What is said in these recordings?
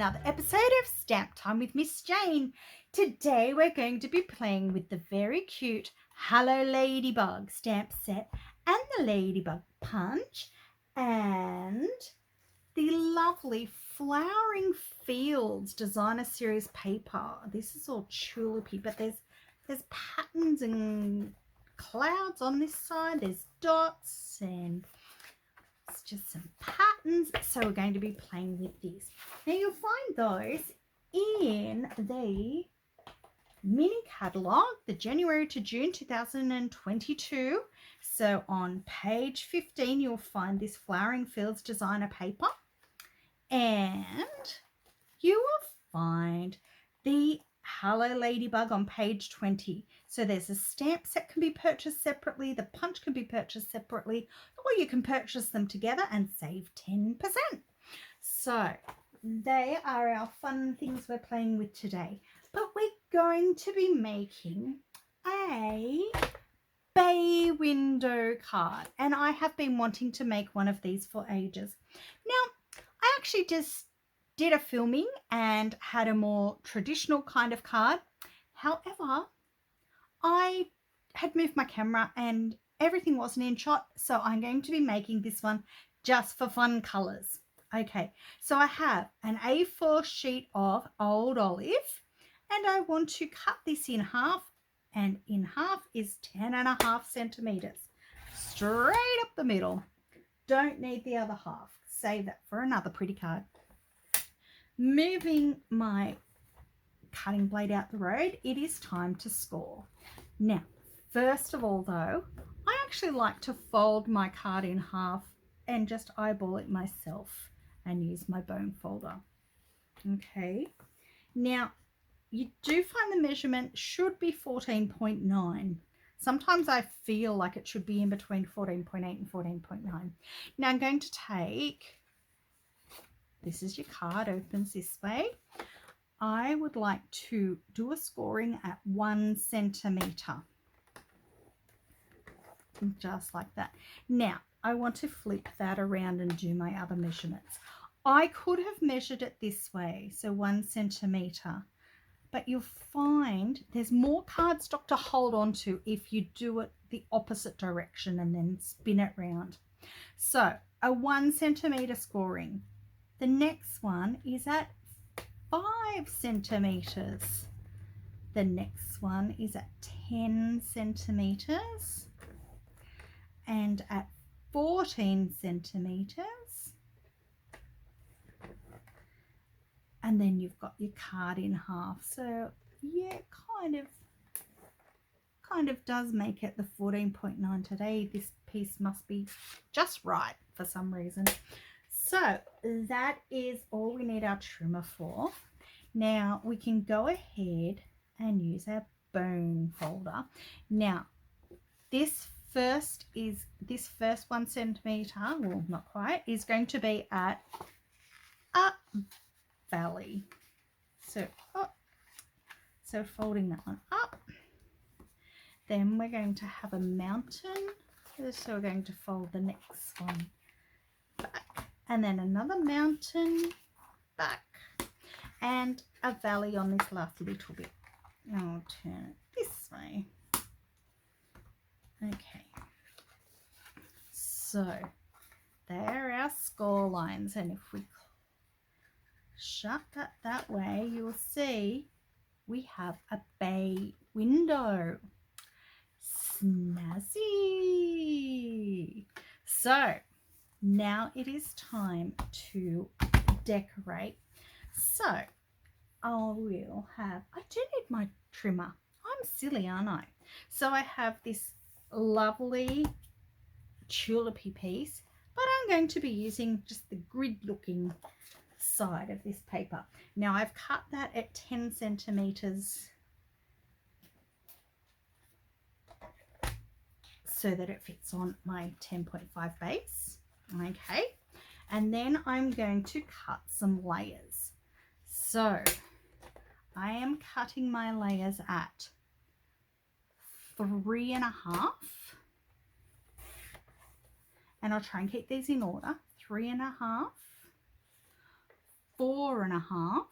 another episode of Stamp Time with Miss Jane. Today we're going to be playing with the very cute Hello Ladybug stamp set and the Ladybug punch and the lovely Flowering Fields Designer Series paper. This is all tulipy, but there's patterns and clouds on this side. There's dots and it's just some patterns. So we're going to be playing with these. Now you'll find those in the mini catalogue, the January to June 2022. So on page 15 you'll find this Flowering Fields designer paper, and you will find the Hello Ladybug on page 20. So there's a stamp set can be purchased separately, the punch can be purchased separately, or you can purchase them together and save 10%. So they are our fun things we're playing with today. But we're going to be making a bay window card, and I have been wanting to make one of these for ages. Now, I actually just did a filming and had a more traditional kind of card. However, I had moved my camera and everything wasn't in shot, so I'm going to be making this one just for fun colors. Okay, so I have an A4 sheet of Old Olive, and I want to cut this in half, and in half is 10.5 centimeters, straight up the middle. Don't need the other half. Save that for another pretty card. Moving my cutting blade out the road, it is time to score. Now, first of all though, I actually like to fold my card in half and just eyeball it myself and use my bone folder. Okay, now you do find the measurement should be 14.9. Sometimes I feel like it should be in between 14.8 and 14.9. Now I'm going to take, this is your card, opens this way. I would like to do a scoring at 1 centimeter. Just like that. Now I want to flip that around and do my other measurements. I could have measured it this way, so 1 centimeter. But you'll find there's more cardstock to hold on to if you do it the opposite direction and then spin it round. So a 1 centimeter scoring. The next one is at 5 centimeters. The next one is at 10 centimeters and at 14 centimeters. And then you've got your card in half. So yeah, kind of does make it the 14.9 today. This piece must be just right for some reason. So that is all we need our trimmer for. Now we can go ahead and use our bone folder. Now this first 1 centimeter, well not quite, is going to be at a valley. So folding that one up. Then we're going to have a mountain. So we're going to fold the next one back, and then another mountain back, and a valley on this last little bit. I'll turn it this way. Okay. So there are our score lines, and if we shut that way, you will see we have a bay window. Snazzy. So now it is time to decorate. So I do need my trimmer. I'm silly, aren't I? So I have this lovely tulipy piece, but I'm going to be using just the grid looking side of this paper. Now I've cut that at 10 centimeters so that it fits on my 10.5 base. Okay, and then I'm going to cut some layers. So I am cutting my layers at 3.5, and I'll try and keep these in order. 3.5, 4.5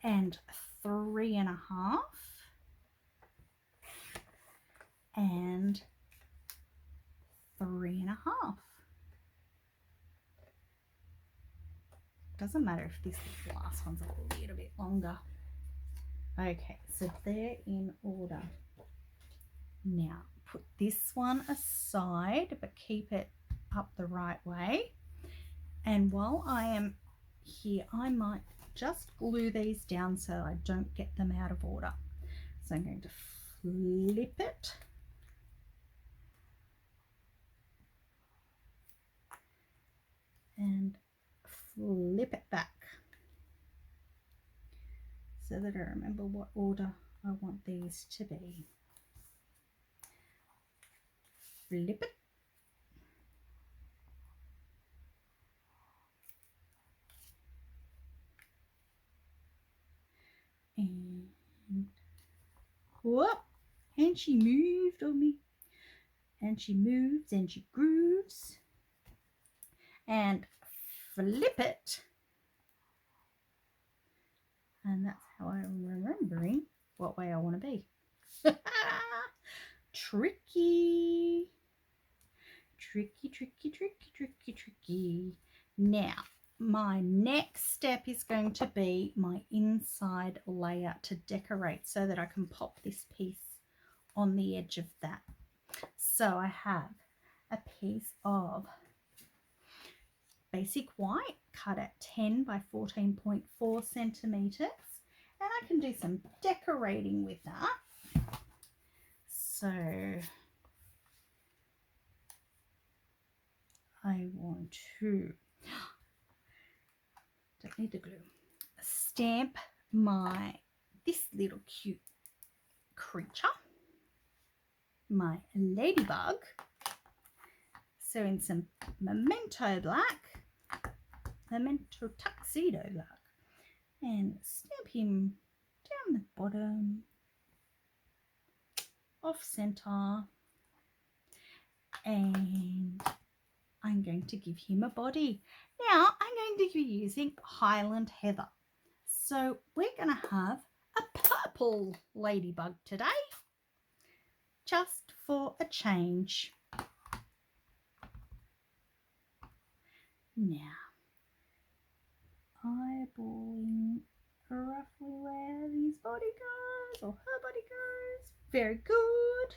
and 3.5 and 3.5. Doesn't matter if this last one's a little bit longer. Okay, so they're in order. Now put this one aside, but keep it up the right way. And while I am here, I might just glue these down so I don't get them out of order. So I'm going to flip it and flip it back so that I remember what order I want these to be. Flip it. And whoop, and she moved on me. And she moves and she grooves. And flip it. And that's how I'm remembering what way I want to be. Tricky. Tricky, tricky, tricky, tricky, tricky. Now, my next step is going to be my inside layer to decorate so that I can pop this piece on the edge of that. So I have a piece of basic white cut at 10 by 14.4 centimeters, and I can do some decorating with that. So I want to, don't need the glue, stamp this little cute creature, my ladybug. So in some Memento black, Memento Tuxedo black, and stamp him down the bottom, off center, and I'm going to give him a body. Now I'm going to be using Highland Heather. So we're going to have a purple ladybug today, just for a change. Now, eyeballing roughly where his body goes or her body goes. Very good.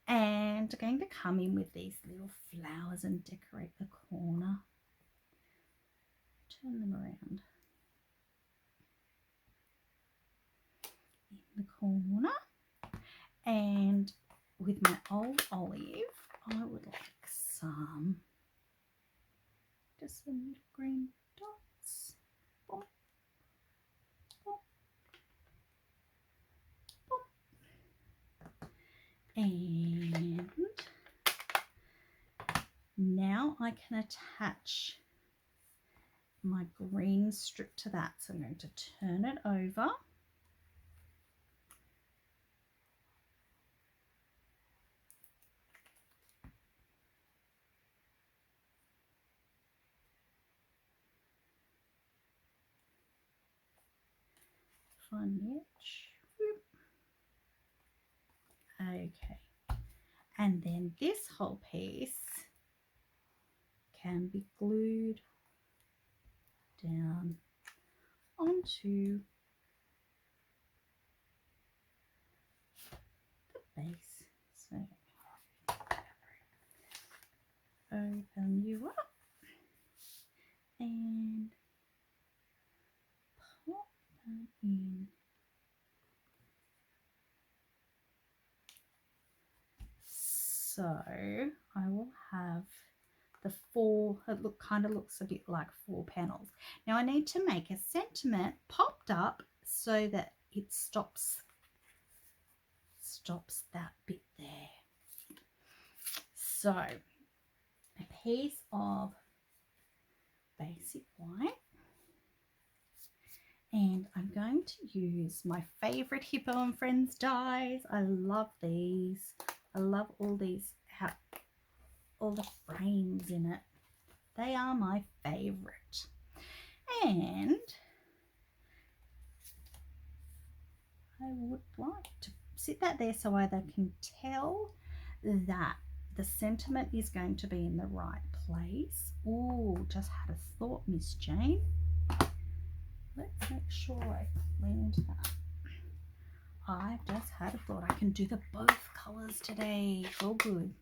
And I'm going to come in with these little flowers and decorate the corner. Turn them around. In the corner. And with my old olive, I would like some green dots. Boom, boom, boom. And now I can attach my green strip to that. So I'm going to turn it over. Find the edge. Okay, and then this whole piece can be glued down onto the base. So open you up and pop that in. So I will have the four, it kind of looks a bit like 4 panels. Now I need to make a sentiment popped up so that it stops that bit there. So a piece of basic white, and I'm going to use my favorite Hippo Friends dies. I love these. I love all these all the frames in it. They are my favourite. And I would like to sit that there so either can tell that the sentiment is going to be in the right place. Oh, just had a thought, Miss Jane. Let's make sure I cleaned that. I've just had a thought. I can do the both colours today. Oh, good.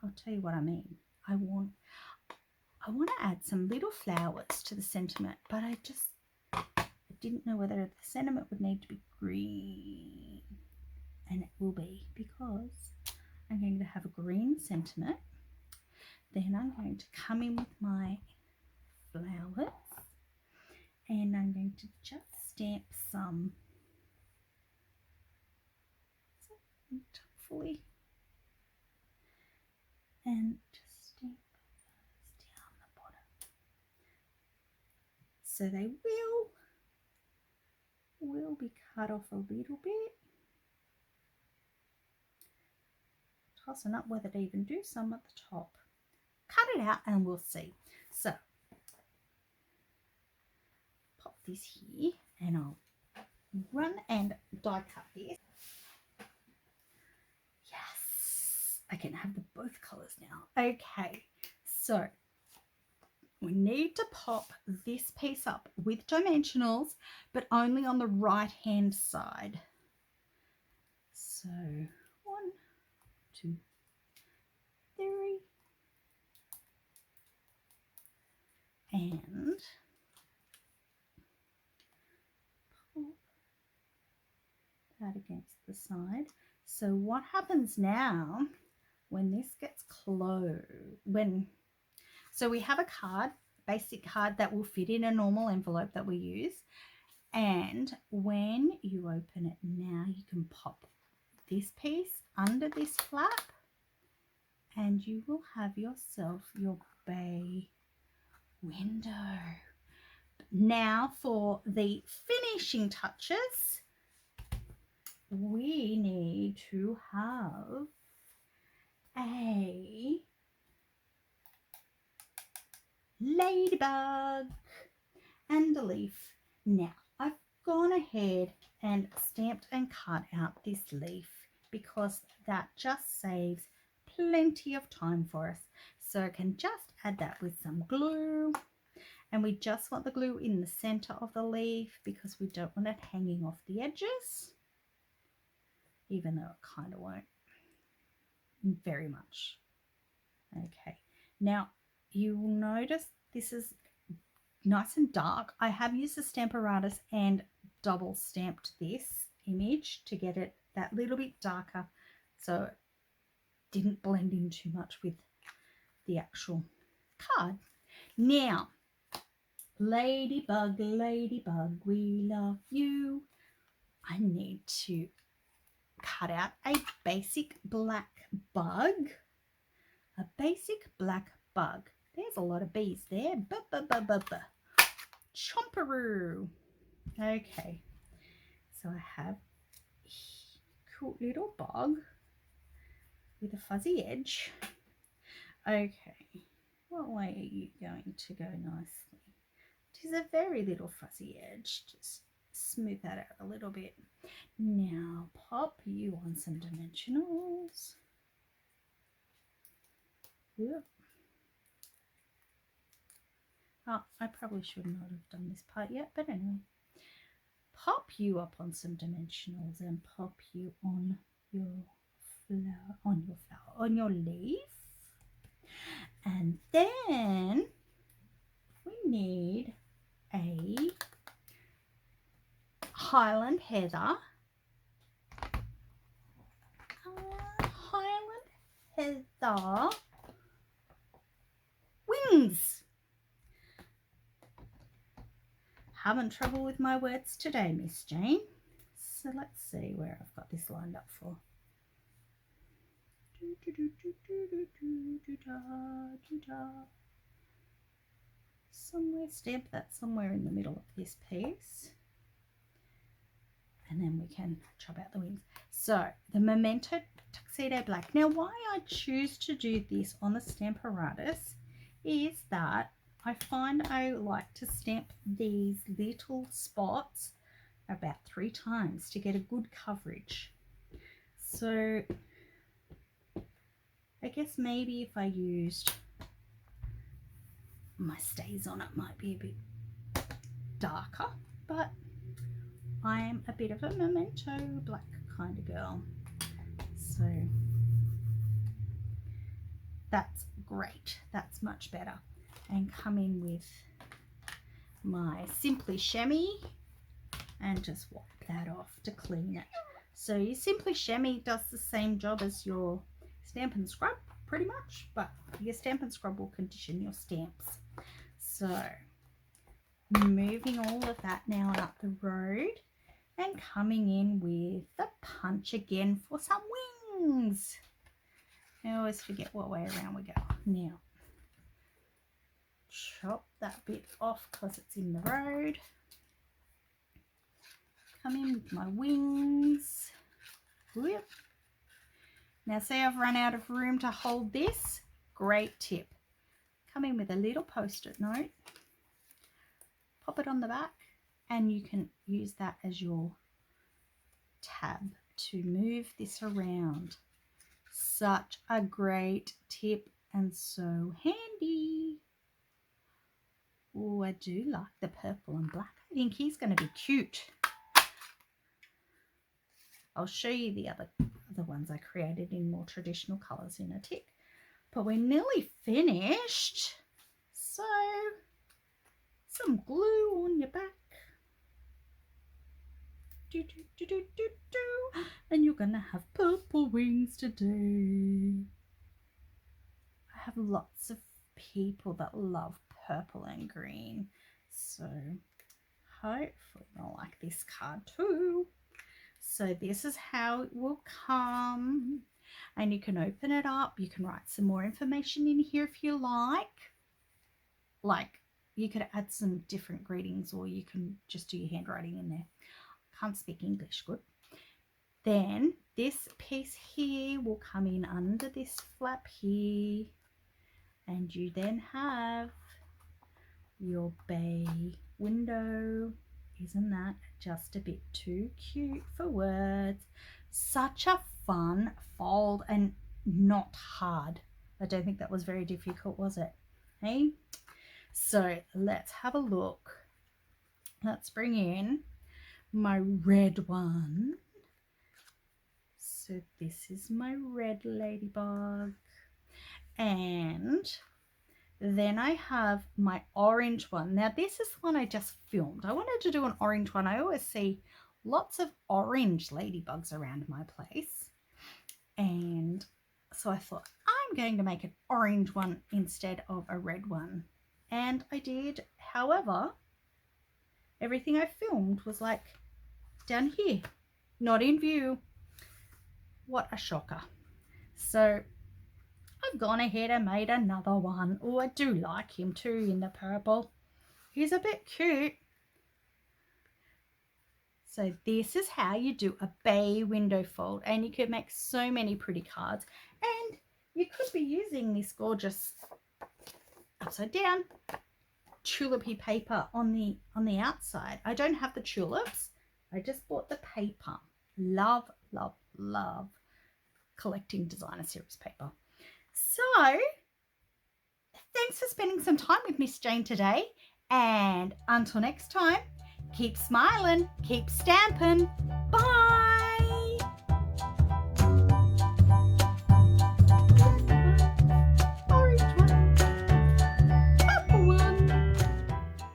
I'll tell you what I mean. I want to add some little flowers to the sentiment, but I didn't know whether the sentiment would need to be green. And it will be, because I'm going to have a green sentiment. Then I'm going to come in with my flowers, and I'm going to just stamp some fully, and just stamp those down the bottom. So they will be cut off a little bit. Tossing up whether to even do some at the top. Cut it out and we'll see. So pop this here, and I'll run and die cut this. Yes, I can have both colours now. Okay, so we need to pop this piece up with dimensionals, but only on the right hand side. So 1, 2, 3, and pop that against the side. So what happens now when this gets closed? So we have a card, basic card that will fit in a normal envelope that we use. And when you open it now, you can pop this piece under this flap, and you will have yourself your bay window. Now for the finishing touches, we need to have a ladybug and a leaf. Now I've gone ahead and stamped and cut out this leaf because that just saves plenty of time for us. So I can just add that with some glue, and we just want the glue in the center of the leaf because we don't want it hanging off the edges, even though it kind of won't very much. Okay, now you will notice this is nice and dark. I have used the Stamparatus and double stamped this image to get it that little bit darker, so it didn't blend in too much with the actual card. Now, ladybug, ladybug, we love you. I need to cut out a basic black bug. A basic black bug. There's a lot of bees there. Chomperoo. Okay, so I have a cool little bug with a fuzzy edge. Okay, what way are you going to go nicely? It is a very little fuzzy edge. Just smooth that out a little bit. Now pop you on some dimensionals. Whoop. Oh, I probably should not have done this part yet, but anyway. Pop you up on some dimensionals and pop you on your flower, on your leaf. And then we need a Highland Heather. Highland Heather wings. Having trouble with my words today, Miss Jane. So let's see where I've got this lined up for. Somewhere, stamp that somewhere in the middle of this piece. And then we can chop out the wings. So the Memento Tuxedo Black. Now, why I choose to do this on the Stamparatus is that I find I like to stamp these little spots about 3 times to get a good coverage. So I guess maybe if I used my stays on, it might be a bit darker, but I'm a bit of a Memento black kind of girl. So that's great. That's much better. And come in with my Simply Chamois and just wipe that off to clean it. So your Simply Chamois does the same job as your Stampin' Scrub pretty much, but your Stampin' Scrub will condition your stamps. So moving all of that now up the road and coming in with the punch again for some wings. I always forget what way around we go. Now chop that bit off because it's in the road. Come in with my wings. Whoop. Now say I've run out of room to hold this. Great tip. Come in with a little post-it note. Pop it on the back and you can use that as your tab to move this around. Such a great tip and so handy. Oh, I do like the purple and black. I think he's going to be cute. I'll show you the other ones I created in more traditional colours in a tick. But we're nearly finished. So, some glue on your back. Do, do, do, do, do, do. And you're going to have purple wings today. I have lots of people that love purple and green. So, hopefully they'll like this card too. So this is how it will come, and you can open it up. You can write some more information in here if you like you could add some different greetings, or you can just do your handwriting in there. Can't speak English good. Then this piece here will come in under this flap here, and you then have your bay window. Isn't that just a bit too cute for words? Such a fun fold and not hard. I don't think that was very difficult, was it? Hey? So let's have a look. Let's bring in my red one. So this is my red ladybug. And then I have my orange one. Now this is one I just filmed. I wanted to do an orange one. I always see lots of orange ladybugs around my place. And so I thought I'm going to make an orange one instead of a red one. And I did. However, everything I filmed was like down here, not in view. What a shocker. So I've gone ahead and made another one. Oh, I do like him too in the purple. He's a bit cute. So this is how you do a bay window fold, and you could make so many pretty cards, and you could be using this gorgeous upside down tulipy paper on the outside. I don't have the tulips. I just bought the paper. Love, love, love collecting designer series paper. So, thanks for spending some time with Miss Jane today, and until next time, keep smiling, keep stamping. Bye!